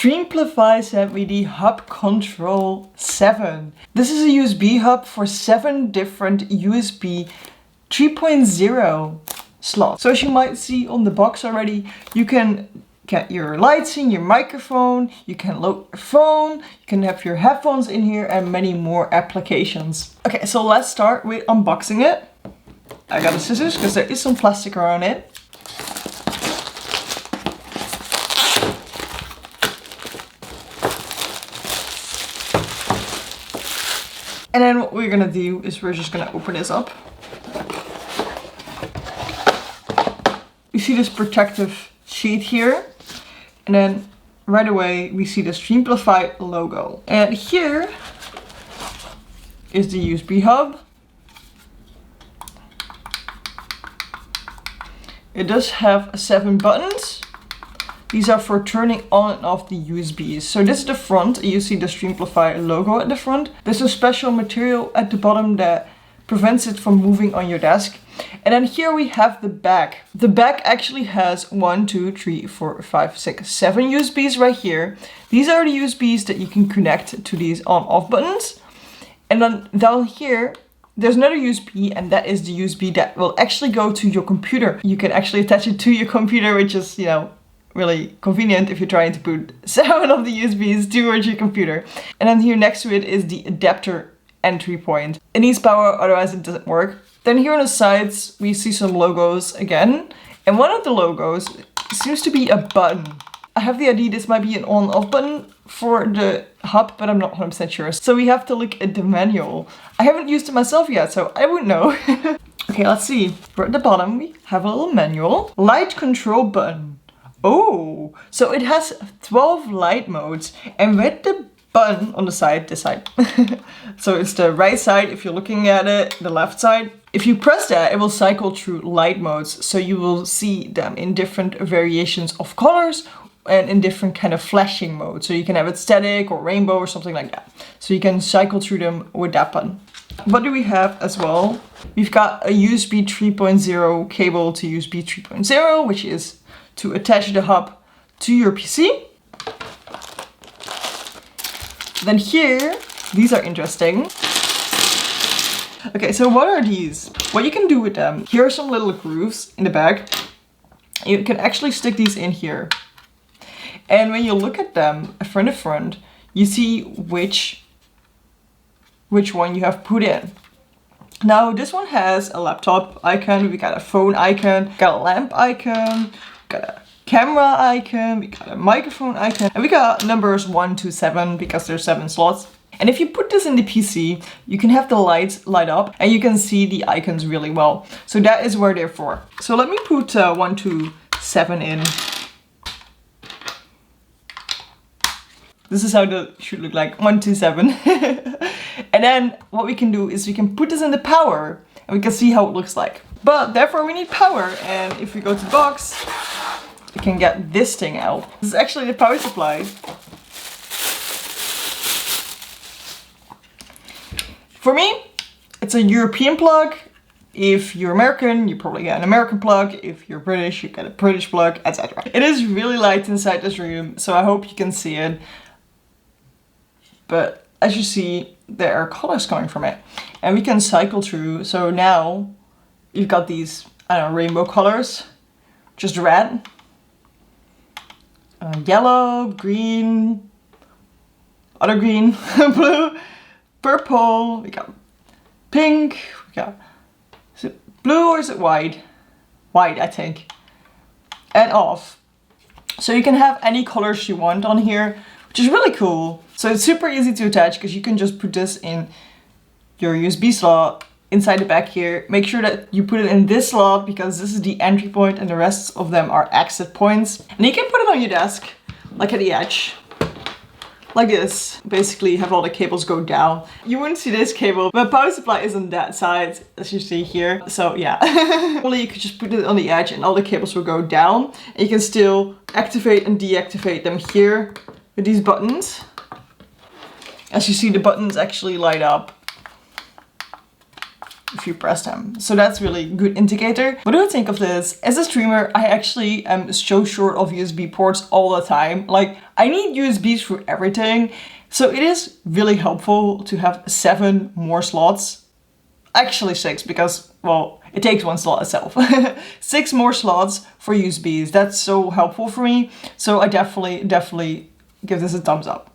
Streamplify sent me the Hub Control 7. This is a USB hub for 7 different USB 3.0 slots. So as you might see on the box already, you can get your lights in, your microphone, you can load your phone, you can have your headphones in here and many more applications. Okay, so let's start with unboxing it. I got the scissors because there is some plastic around it. And then what we're gonna do is we're just gonna open this up. We see this protective sheet here. And then right away we see the Streamplify logo. And here is the USB hub. It does have 7 buttons. These are for turning on and off the USBs. So this is the front. You see the Streamplify logo at the front. There's a special material at the bottom that prevents it from moving on your desk. And then here we have the back. The back actually has 1, 2, 3, 4, 5, 6, 7 USBs right here. These are the USBs that you can connect to these on-off buttons. And then down here, there's another USB, and that is the USB that will actually go to your computer. You can actually attach it to your computer, which is, you know, really convenient if you're trying to put 7 of the USBs towards your computer. And then here next to it is the adapter entry point. It needs power, otherwise it doesn't work. Then here on the sides, we see some logos again. And one of the logos seems to be a button. I have the idea this might be an on-off button for the hub, but I'm not 100% sure. So we have to look at the manual. I haven't used it myself yet, so I wouldn't know. Okay, let's see. We're at the bottom, we have a little manual. Light control button. Oh, so it has 12 light modes, and with the button on the side, this side. So it's the right side if you're looking at it, the left side. If you press that, it will cycle through light modes. So you will see them in different variations of colors and in different kind of flashing modes. So you can have it static or rainbow or something like that. So you can cycle through them with that button. What do we have as well? We've got a USB 3.0 cable to USB 3.0, which is to attach the hub to your PC. Then here, these are interesting. Okay, so what are these? What you can do with them, here are some little grooves in the back. You can actually stick these in here. And when you look at them from the front, you see which one you have put in. Now this one has a laptop icon, we got a phone icon, got a lamp icon, got a camera icon, we got a microphone icon, and we got numbers 1 to 7 because there's 7 slots. And if you put this in the PC, you can have the lights light up and you can see the icons really well. So that is where they're for. So let me put 1 to 7 in. This is how that should look like, 1 to 7. And then what we can do is we can put this in the power and we can see how it looks like. But therefore we need power, and if we go to the box, we can get this thing out. This is actually the power supply. For me, it's a European plug. If you're American, you probably get an American plug. If you're British, you get a British plug, etc. It is really light inside this room, so I hope you can see it. But as you see, there are colors coming from it. And we can cycle through. So now you've got these, I don't know, rainbow colors. Just red, yellow, green, other green, blue, purple, we got pink, we got, is it blue or is it white? White, I think. And off. So you can have any colors you want on here, which is really cool. So it's super easy to attach because you can just put this in your USB slot inside the back here. Make sure that you put it in this slot because this is the entry point and the rest of them are exit points. And you can put it on your desk, like at the edge, like this. Basically have all the cables go down. You wouldn't see this cable, but power supply is on that side, as you see here. So yeah, only you could just put it on the edge and all the cables will go down. And you can still activate and deactivate them here with these buttons. As you see, the buttons actually light up. if you press them. So that's really a good indicator. What do I think of this? As a streamer, I actually am so short of USB ports all the time. Like, I need USBs for everything. So it is really helpful to have 7 more slots. Actually 6, because, well, it takes 1 slot itself. 6 more slots for USBs. That's so helpful for me. So I definitely give this a thumbs up.